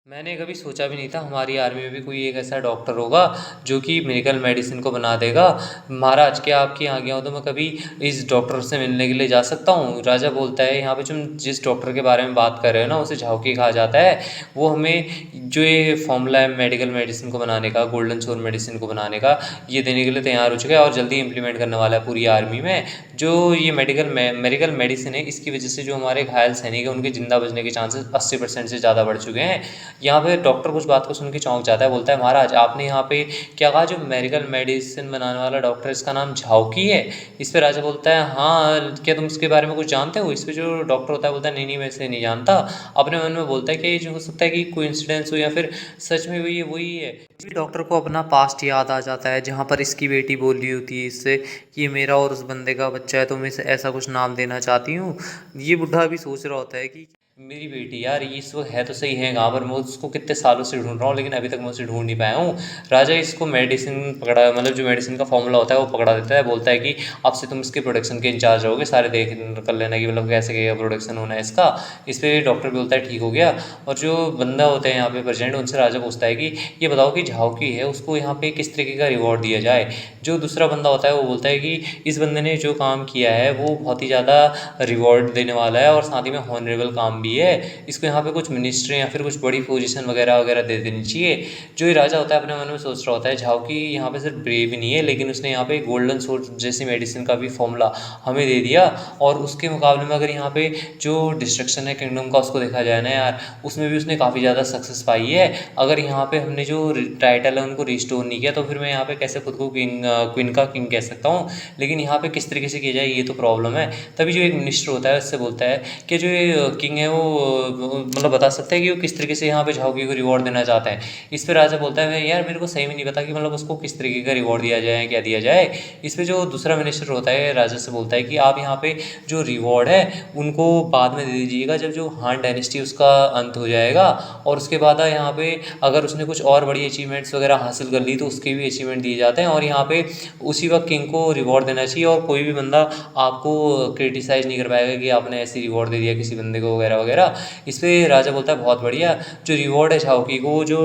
मैंने कभी सोचा भी नहीं था हमारी आर्मी में भी कोई एक ऐसा डॉक्टर होगा जो कि मेडिकल मेडिसिन को बना देगा। महाराज, क्या आपके यहाँ गया हूँ तो मैं कभी इस डॉक्टर से मिलने के लिए जा सकता हूँ? राजा बोलता है, यहाँ पे तुम जिस डॉक्टर के बारे में बात कर रहे हो ना, उसे झाँकी कहा जाता है। वो हमें जो ये फॉर्मूला है मेडिकल मेडिसिन को बनाने का, गोल्डन सोर मेडिसिन को बनाने का, ये देने के लिए तैयार हो चुका है और जल्दी इंप्लीमेंट करने वाला है पूरी आर्मी में। जो ये मेडिकल मेडिसिन है, इसकी वजह से जो हमारे घायल सैनिक हैं उनके ज़िंदा बचने के चांसेस 80% से ज़्यादा बढ़ चुके हैं। यहाँ पे डॉक्टर कुछ बात को सुन के चौंक जाता है, बोलता है, महाराज आपने यहाँ पे क्या कहा? जो मेडिकल मेडिसिन बनाने वाला डॉक्टर, इसका नाम झाउकी है? इस पे राजा बोलता है, हाँ, क्या तुम इसके बारे में कुछ जानते हो? इस पे जो डॉक्टर होता है बोलता है, नहीं नहीं, मैं इसे नहीं जानता। अपने मन में बोलता है कि ये जो हो सकता है कि कोइंसिडेंस हो या फिर सच में वही वही है। इसी डॉक्टर को अपना पास्ट याद आ जाता है, जहाँ पर इसकी बेटी बोल रही होती है इससे कि ये मेरा और उस बंदे का बच्चा है, तो मैं इसे ऐसा कुछ नाम देना चाहती हूँ। ये बुढ़ा भी सोच रहा होता है कि मेरी बेटी, यार ये इस वक्त है तो सही है कहाँ पर? मैं उसको कितने सालों से ढूंढ रहा हूँ लेकिन अभी तक मैं उसे ढूंढ नहीं पाया हूँ। राजा इसको मेडिसिन पकड़ा, मतलब जो मेडिसिन का फॉर्मूला होता है वो पकड़ा देता है। बोलता है कि अब से तुम इसके प्रोडक्शन के इंचार्ज रहोगे, सारे देख कर लेना कि मतलब कैसे क्या प्रोडक्शन होना है इसका। इस पर डॉक्टर भी बोलता है ठीक हो गया। और जो बंदा होता है यहाँ पे प्रेजेंट, उनसे राजा पूछता है कि ये बताओ कि झाउकी है उसको यहाँ पे किस तरीके का रिवॉर्ड दिया जाए। जो दूसरा बंदा होता है वो बोलता है कि इस बंदे ने जो काम किया है वो बहुत ही ज़्यादा रिवॉर्ड देने वाला है और साथ ही में हॉनरेबल काम भी है। इसको यहाँ पे कुछ मिनिस्ट्री या फिर कुछ बड़ी पोजीशन वगैरह वगैरह दे देनी चाहिए। जो ये राजा होता है अपने मन में सोच रहा होता है, झाउकी यहाँ पे सिर्फ ब्रेव ही नहीं है, लेकिन उसने यहाँ पे गोल्डन सोर्स जैसी मेडिसिन का भी फॉर्मूला हमें दे दिया। और उसके मुकाबले में अगर यहाँ पे जो डिस्ट्रक्शन है किंगडम का उसको देखा जाए ना यार, उसमें भी उसने काफ़ी ज़्यादा सक्सेस पाई है। अगर यहाँ पे हमने जो टाइटल है उनको रिस्टोर नहीं किया तो फिर मैं यहाँ पे कैसे खुद को किंग, क्वीन का किंग कह सकता हूँ? लेकिन यहाँ पे किस तरीके से किया जाए ये तो प्रॉब्लम है। तभी जो एक मिनिस्टर होता है उससे बोलता है कि जो ये किंग है वो मतलब बता सकता है कि वो किस तरीके से यहाँ पे झाउकी को रिवॉर्ड देना चाहता है। इस पे राजा बोलता है, यार मेरे को सही में नहीं पता कि मतलब उसको किस तरीके का रिवॉर्ड दिया जाए, क्या दिया जाए। इस पे जो दूसरा मिनिस्टर होता है राजा से बोलता है कि आप यहाँ पे जो रिवॉर्ड है उनको बाद में दे दीजिएगा, जब जो हान डायनेस्टी उसका अंत हो जाएगा। और उसके बाद यहाँ पे अगर उसने कुछ और बड़ी अचीवमेंट्स वगैरह हासिल कर ली तो उसके भी अचीवमेंट दिए जाते हैं। और यहाँ पे उसी वक्त किंग को रिवॉर्ड देना चाहिए और कोई भी बंदा आपको क्रिटिसाइज़ नहीं कर पाएगा कि आपने ऐसे रिवॉर्ड दे दिया किसी बंदे को वगैरह वगैरह। इस पर राजा बोलता है, बहुत बढ़िया। जो रिवॉर्ड है झाउकी को, जो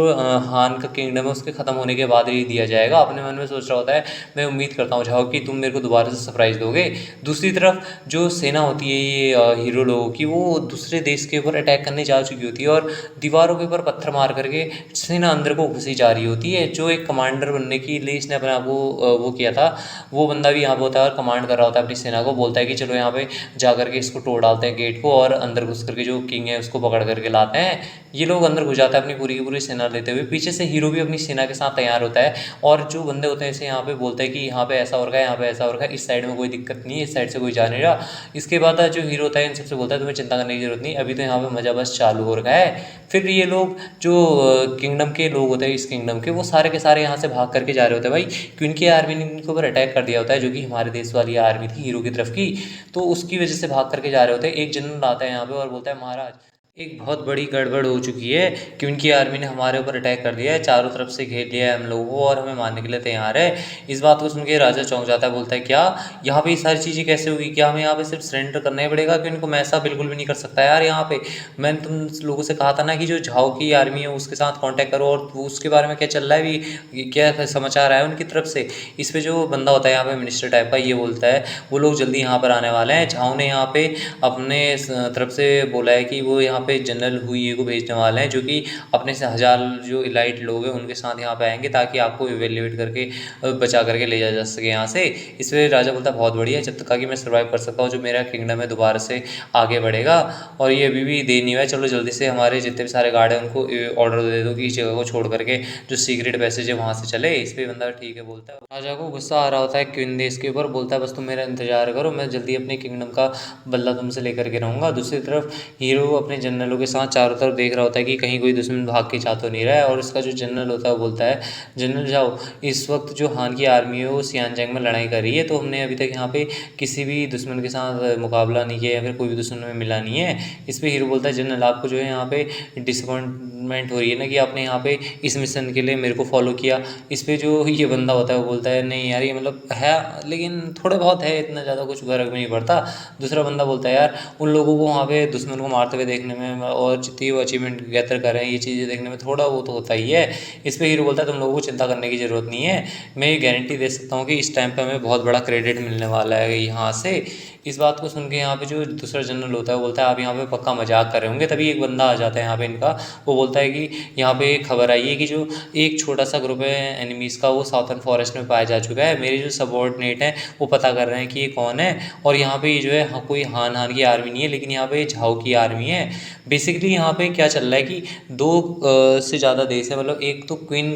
हान का किंगडम है उसके ख़त्म होने के बाद ही दिया जाएगा। अपने मन में सोच रहा होता है, मैं उम्मीद करता हूँ झाउकी तुम मेरे को दोबारा से सरप्राइज़ दोगे। दूसरी तरफ जो सेना होती है ये हीरो लोगों की, वो दूसरे देश के ऊपर अटैक करने जा चुकी होती है और दीवारों के ऊपर पत्थर मार करके सेना अंदर को घुसी जा रही होती है। जो एक कमांडर बनने के लिए इसने अपने आप को वो किया था, वो बंदा भी यहाँ पे होता है और कमांड कर रहा होता है अपनी सेना को। बोलता है कि चलो यहाँ पे जा करके इसको तोड़ डालते हैं गेट को और अंदर घुस करके जो किंग है उसको पकड़ करके लाते हैं। ये लोग अंदर घुस जाते हैं अपनी पूरी की पूरी सेना लेते हुए। पीछे से हीरो भी अपनी सेना के साथ तैयार होता है और जो बंदे होते हैं इसे यहाँ पे बोलते हैं कि यहाँ पे ऐसा हो रखा है, यहाँ पे ऐसा हो रखा है, इस साइड में कोई दिक्कत नहीं है, इस साइड से कोई जा नहीं रहा। इसके बाद जो हीरो होता है इन सबसे बोलता है, तुम्हें चिंता करने की जरूरत नहीं, अभी तो यहाँ पे मजा बस चालू हो रखा है। फिर ये लोग जो किंगडम के लोग होते हैं, इस किंगडम के, वो सारे के सारे यहाँ से भाग करके जा रहे होते हैं भाई, क्योंकि इनकी आर्मी ने इनके ऊपर अटैक कर दिया होता है, जो कि हमारे देश वाली आर्मी थी हीरो की तरफ की। तो उसकी वजह से भाग करके जा रहे होते हैं। एक जनरल आता है यहाँ पे और बोलता है, महाराज एक बहुत बड़ी गड़बड़ हो चुकी है कि उनकी आर्मी ने हमारे ऊपर अटैक कर दिया है, चारों तरफ से घेर लिया है हम लोगों को और हमें मारने के लिए तैयार है। इस बात को सुन के राजा चौंक जाता है, बोलता है, क्या यहाँ पे ये सारी चीज़ें कैसे होगी? क्या हमें यहाँ पे सिर्फ सरेंडर करना ही पड़ेगा कि उनको? मैं ऐसा बिल्कुल भी नहीं कर सकता यार। यहाँ पे मैंने तुम लोगों से कहा था ना कि जो झाओ की आर्मी है उसके साथ कांटेक्ट करो और उसके बारे में क्या चल रहा है भी, क्या समाचार आया उनकी तरफ से। इस पे जो बंदा होता है यहाँ पे मिनिस्टर टाइप का, ये बोलता है वो लोग जल्दी यहाँ पर आने वाले हैं। झाओ ने यहाँ पे अपने तरफ से बोला है कि वो यहाँ पे जनरल हुई को भेजने वाले हैं, जो कि अपने से 1000 जो इलाइट लोग हैं उनके साथ यहाँ पे आएंगे ताकि आपको इवेल्युएट करके बचा करके ले जा सके यहाँ से। इस पर राजा बोलता है, बहुत बढ़िया, जब तक कि मैं सर्वाइव कर सकता हूँ जो मेरा किंगडम है दोबारा से आगे बढ़ेगा। और ये अभी भी देर नहीं हुआ है, चलो जल्दी से हमारे जितने भी सारे गार्ड हैं उनको ऑर्डर दे दो कि इस जगह को छोड़ करके जो सीक्रेट पैसेज है वहाँ से चले। इस पर बंदा ठीक है बोलता है। राजा को गुस्सा आ रहा होता है क्वीन देश के ऊपर, बोलता है बस तुम मेरा इंतजार करो, मैं जल्दी अपने किंगडम का बदला तुमसे लेकर के रहूँगा। दूसरी तरफ हीरो अपने जनरलों के साथ चारों तरफ देख रहा होता है कि कहीं कोई दुश्मन भाग के जा तो नहीं रहा है। और इसका जो जनरल होता है वो बोलता है, जनरल जाओ, इस वक्त जो हान की आर्मी है वो सियानजंग में लड़ाई कर रही है, तो हमने अभी तक यहाँ पे किसी भी दुश्मन के साथ मुकाबला नहीं किया या फिर कोई भी दुश्मन में मिला नहीं है। इस पर हीरो बोलता है, जनरल आपको जो है यहाँ पे डिसअपॉइंटमेंट हो रही है ना कि आपने यहाँ पे इस मिशन के लिए मेरे को फॉलो किया। इस पर जो ये बंदा होता है वो बोलता है, नहीं यार ये मतलब है लेकिन थोड़ा बहुत है, इतना ज़्यादा कुछ फर्क भी नहीं पड़ता। दूसरा बंदा बोलता है, यार उन लोगों को वहाँ पे दुश्मन को मारते हुए देखने में और जितनी वो अचीवमेंट गैदर कर रहे हैं, ये चीज़ें देखने में थोड़ा वो तो होता ही है। इस पे हीरो बोलता है तुम लोगों को चिंता करने की ज़रूरत नहीं है, मैं ये गारंटी दे सकता हूँ कि इस टाइम पे हमें बहुत बड़ा क्रेडिट मिलने वाला है यहाँ से। इस बात को सुन के यहाँ पे जो दूसरा जनरल होता है वो बोलता है आप यहाँ पे पक्का मजाक कर रहे होंगे। तभी एक बंदा आ जाता है यहाँ पे इनका, वो बोलता है कि यहाँ पे एक खबर आई है कि जो एक छोटा सा ग्रुप है एनिमीज़ का वो साउथर्न फॉरेस्ट में पाया जा चुका है। मेरे जो सबॉर्डिनेट हैं वो पता कर रहे हैं कि ये कौन है, और यहाँ पे ये जो है कोई हान की आर्मी नहीं है, लेकिन यहाँ पे झाओ की आर्मी है। बेसिकली यहाँ पे क्या चल रहा है कि दो से ज़्यादा देश है, मतलब एक तो क्वीन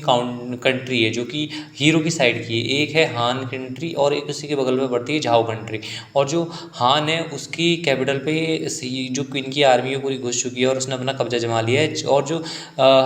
कंट्री है जो कि हीरो की साइड की है, एक है हान कंट्री और एक उसी के बगल में पड़ती है झाओ कंट्री। और जो हान है उसकी कैपिटल पे जो क्वीन की आर्मी है पूरी घुस चुकी है और उसने अपना कब्जा जमा लिया है। और जो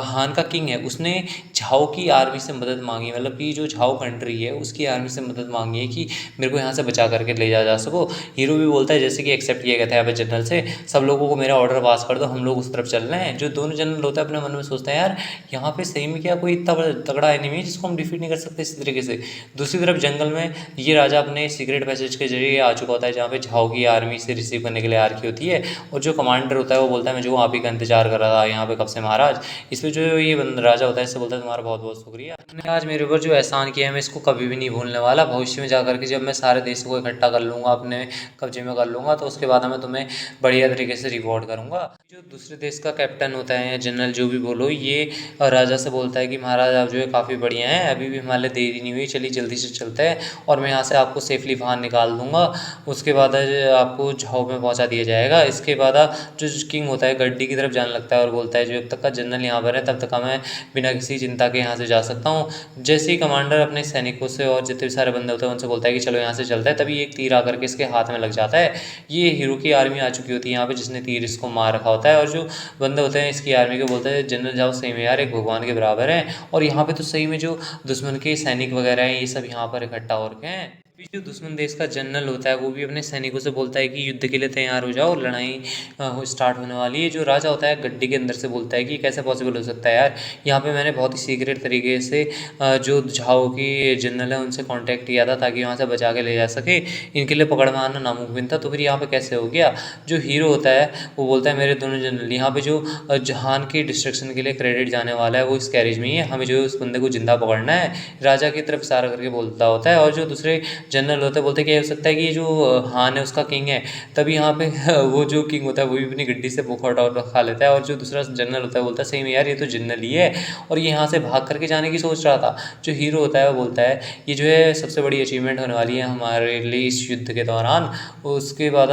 हान का किंग है उसने झाओ की आर्मी से मदद मांगी, मतलब कि जो झाओ कंट्री है उसकी आर्मी से मदद मांगी है कि मेरे को यहाँ से बचा करके ले जा सको। हीरो भी बोलता है जैसे कि एक्सेप्ट किया गया था यहाँ पे जनरल से, सब लोगों को मेरा ऑर्डर पास कर दो, हम लोग उस तरफ चल रहे हैं। जो दोनों जनरल होता है अपने मन में सोचते हैं यार यहाँ पे सही में क्या कोई इतना तगड़ा एनिमी है जिसको हम डिफीट नहीं कर सकते इसी तरीके से। दूसरी तरफ जंगल में ये राजा अपने सीक्रेट पैसेज के जरिए आ चुका होता है जहाँ पे झाओ की आर्मी से रिसीव करने के लिए आ रखी होती है। और जो कमांडर होता है वो बोलता है मैं जो आप ही का इंतजार कर रहा था यहाँ पे कब से महाराज। इसमें जो ये राजा होता है इससे बोलता है तुम्हारा बहुत बहुत शुक्रिया, तुमने आज मेरे ऊपर जो एहसान किया है मैं इसको कभी भी नहीं भूलने वाला। भविष्य में जाकर के जब मैं सारे देशों को इकट्ठा कर लूँगा अपने कब्जे में कर लूँगा तो उसके बाद मैं तुम्हें बढ़िया तरीके से रिवॉर्ड करूँगा। जो दूसरे देश का कैप्टन होता है या जनरल जो भी बोलो, ये राजा से बोलता है कि महाराज आप जो है काफ़ी बढ़िया हैं, अभी भी हमारे देरी नहीं हुई, चलिए जल्दी से चलते हैं और मैं यहाँ से आपको सेफली बाहर निकाल दूंगा। उसके बाद आपको झाओ में पहुँचा दिया जाएगा। इसके बाद जो किंग होता है गड्डी की तरफ जाने लगता है और बोलता है जो अब तक का जनरल यहाँ पर है तब तक मैं बिना किसी चिंता के यहाँ से जा सकता हूँ। जैसे ही कमांडर अपने सैनिकों से और जितने भी सारे बंदे होते हैं उनसे बोलता है कि चलो यहाँ से चलता है, तभी एक तीर आकर के इसके हाथ में लग जाता है। ये हीरो की आर्मी आ चुकी होती है यहाँ पे जिसने तीर इसको मार रखा होता है। और जो बंदे होते हैं इसकी आर्मी के बोलते हैं जनरल जाओ सही में यार एक भगवान के बराबर है। और यहाँ पे तो सही में जो दुश्मन के सैनिक वगैरह हैं ये सब यहाँ पर इकट्ठा हो रखे हैं। जो दुश्मन देश का जनरल होता है वो भी अपने सैनिकों से बोलता है कि युद्ध के लिए तैयार हो जाओ, लड़ाई स्टार्ट होने वाली है। जो राजा होता है गड्डी के अंदर से बोलता है कि कैसे पॉसिबल हो सकता है यार, यहाँ पे मैंने बहुत ही सीक्रेट तरीके से जो झाओ की जनरल है उनसे कांटेक्ट किया था ताकि वहाँ से बचा के ले जा सके, इनके लिए पकड़ में आना नामुमकिन था, तो फिर यहाँ पे कैसे हो गया। जो हीरो होता है वो बोलता है मेरे दोनों जनरल यहाँ पे जो जहान की डिस्ट्रक्शन के लिए क्रेडिट जाने वाला है वो इस कैरेज में ही है, हमें जो है उस बंदे को जिंदा पकड़ना है, राजा की तरफ इशारा करके बोलता होता है। और जो दूसरे जनरल होते बोलते क्या हो सकता है कि ये जो हान है उसका किंग है। तभी यहाँ पे वो जो किंग होता है वो भी अपनी गड्डी से मुखौटा खा लेता है। और जो दूसरा जनरल होता है बोलता है सही में यार ये तो जनरल ही है और ये यहाँ से भाग करके जाने की सोच रहा था। जो हीरो होता है वो बोलता है ये जो है सबसे बड़ी अचीवमेंट होने वाली है हमारे लिए इस युद्ध के दौरान। उसके बाद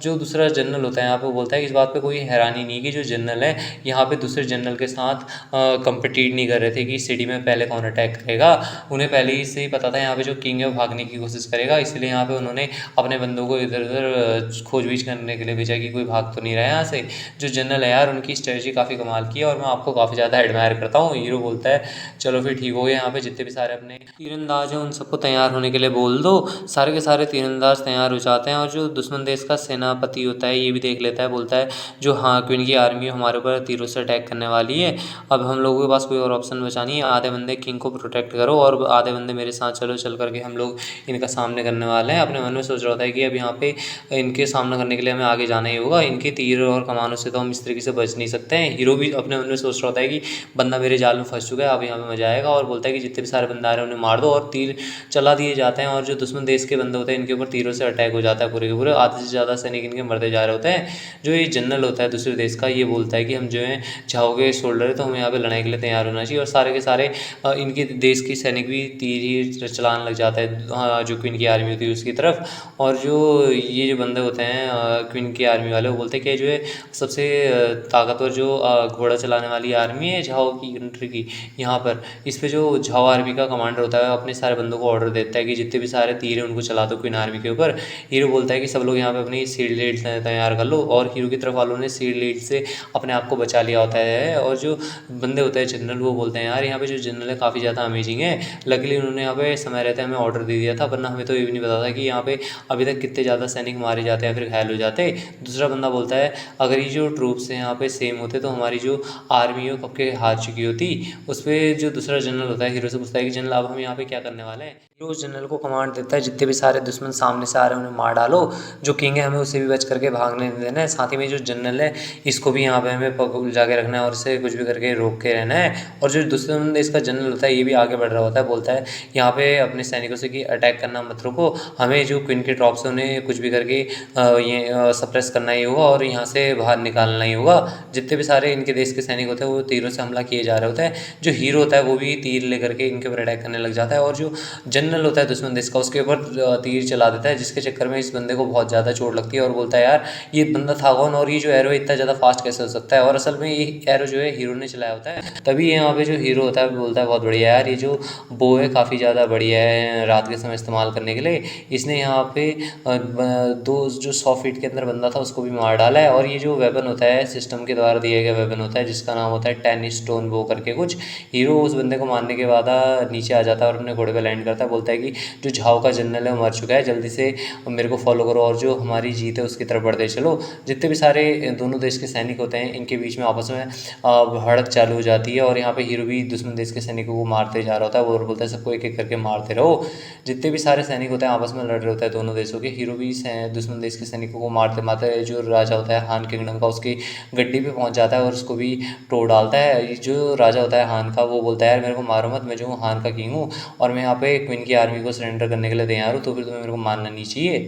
जो दूसरा जनरल होता है यहाँ पे वो बोलता है कि इस बात पे कोई हैरानी नहीं कि जो जनरल है यहाँ पे दूसरे जनरल के साथ कंपीट नहीं कर रहे थे कि सिटी में पहले कौन अटैक करेगा। उन्हें पहले ही से ही पता था यहाँ पे जो किंग है वो भागने की कोशिश करेगा, इसलिए यहाँ पे उन्होंने अपने बंदों को इधर उधर खोजबीज करने के लिए भेजा कि कोई भाग तो नहीं रहा है यहाँ से। जो जनरल है यार उनकी स्ट्रेटजी काफ़ी कमाल की है और मैं आपको काफ़ी ज़्यादा एडमायर करता हूँ। हीरो बोलता है चलो फिर ठीक हो गया, यहाँ पे जितने भी सारे अपने तीरंदाज हैं उन सबको तैयार होने के लिए बोल दो। सारे के सारे तीरंदाज तैयार हो जाते हैं और जो दुश्मन देश का सेनापति होता है ये भी देख लेता है, बोलता है जो हाँ क्वीन की आर्मी हमारे ऊपर तीरों से अटैक करने वाली है, अब हम लोगों के पास कोई और ऑप्शन बचा नहीं है, आधे बंदे किंग को प्रोटेक्ट करो और आधे बंदे मेरे साथ चलो, चल करके हम लोग इनका सामने करने वाले हैं। अपने मन में सोच रहा था कि अब यहाँ पे इनके सामना करने के लिए हमें आगे जाना ही होगा, इनके तीर और कमानों से तो हम इस तरीके से बच नहीं सकते हैं। हीरो भी अपने मन में सोच रहा था कि बंदा मेरे जाल में फंस चुका है, अब यहाँ पे मजा आएगा, और बोलता है कि जितने भी सारे बंदा आ रहे हैं उन्हें मार दो, और तीर चला दिए जाते हैं। और जो दुश्मन देश के बंदे होते हैं इनके ऊपर तीरों से अटैक हो जाता है पूरे के पूरे, आधे से ज़्यादा सैनिक इनके मरते जा रहे होते हैं। जो ये जनरल होता है दूसरे देश का ये बोलता है कि हम जो है झाओ के शोल्डर है तो हमें यहाँ पे लड़ाई के लिए तैयार होना चाहिए, और सारे के सारे इनके देश की सैनिक भी तीर ही चलाने लग जाता है जो क्वीन की आर्मी होती है उसकी तरफ। और जो ये जो बंदे होते हैं क्वीन की आर्मी वाले वो बोलते हैं कि जो है सबसे ताकतवर जो घोड़ा चलाने वाली आर्मी है झाओ की कंट्री की यहाँ पर, इस पे जो झाओ आर्मी का कमांडर होता है अपने सारे बंदों को ऑर्डर देता है कि जितने भी सारे तीर हैं उनको चला दो क्वीन आर्मी के ऊपर। हीरो बोलता है कि सब लोग यहाँ पे अपनी सीड लीड तैयार कर लो, और हीरो की तरफ वालों ने सीड लीड से अपने आप को बचा लिया होता है। और जो बंदे होते हैं जनरल वो बोलते हैं यार यहाँ पे जो जनरल है काफ़ी ज़्यादा अमेजिंग है, लकीली उन्होंने यहाँ पे समय रहते हमें ऑर्डर दे दिया था, वरना वरना हमें तो ये भी नहीं पता था कि यहाँ पे अभी तक कितने ज़्यादा सैनिक मारे जाते हैं फिर घायल हो जाते। दूसरा बंदा बोलता है अगर ये जो ट्रूप्स हैं यहाँ पे सेम होते तो हमारी जो आर्मी है वो कब के हार चुकी होती। उस पर जो दूसरा जनरल होता है हीरो से पूछता है कि जनरल अब हम यहाँ पे क्या करने वाले हैं। हीरो उस जनरल को कमांड देता है जितने भी सारे दुश्मन सामने से आ रहे हैं उन्हें मार डालो, जो किंग है हमें उसे भी बच करके भागने नहीं देना है, साथ ही में जो जनरल है इसको भी यहाँ पे हमें उलझा के रखना है और इसे कुछ भी करके रोक के रहना है। और जो दुश्मन देश का जनरल होता है ये भी आगे बढ़ रहा होता है, बोलता है यहाँ पे अपने सैनिकों से कि अटैक करना मत रोको, हमें जो क्वीन के ट्रॉप्स हैं उन्हें कुछ भी करके ये सप्रेस करना ही होगा और यहाँ से बाहर निकालना ही होगा। जितने भी सारे इनके देश के सैनिक होते हैं वो तीरों से हमला किए जा रहे होते हैं। जो हीरो होता है वो भी तीर लेकर के इनके ऊपर अटैक करने लग जाता है और जो जनरल होता है दुश्मन देश का उसके ऊपर तीर चला देता है, जिसके चक्कर में इस बंदे को बहुत ज़्यादा चोट लगती है और बोलता है यार ये बंदा था कौन और ये जो एरो इतना ज़्यादा फास्ट कैसे हो सकता है। और असल में ये एरो जो है हीरो ने चलाया होता है। तभी यहाँ पे जो हीरो होता है वो बोलता है बहुत बढ़िया यार ये जो बो है काफ़ी ज़्यादा बढ़िया है रात के समय इस्तेमाल करने के लिए। इसने यहाँ पे दो जो 100 फीट के अंदर बंदा था उसको भी मार डाला है। और ये जो वेपन होता है सिस्टम के द्वारा दिया गया वेपन होता है जिसका नाम होता है 10 स्टोन बो करके कुछ। हीरो उस बंदे को मारने के बाद नीचे आ जाता है और अपने घोड़े पे लैंड करता है, बोलता है कि जो झाओ का जनरल है वो मर चुका है, जल्दी से मेरे को फॉलो करो और जो हमारी जीत है उसकी तरफ बढ़ते चलो। जितने भी सारे दोनों देश के सैनिक होते हैं इनके बीच में आपस में भड़क चालू हो जाती है और यहाँ पे हीरो भी दुश्मन देश के सैनिकों को मारते जा रहा होता है। वो बोलता है सबको एक एक करके मारते रहो। जितने भी सारे सैनिक होते हैं आपस में लड़ रहे होते हैं दोनों देशों के, हीरो भी दुश्मन देश के सैनिकों को मारते मारते जो राजा होता है हान किंगडम का उसकी गड्डी पे पहुंच जाता है और उसको भी तोड़ डालता है। जो राजा होता है हान का वो बोलता है यार मेरे को मारो मत, मैं जो हूँ हान का किंग हूँ और मैं यहाँ पे क्वीन की आर्मी को सरेंडर करने के लिए तैयार हूँ, तो फिर तुम्हें मेरे को मारना नहीं चाहिए।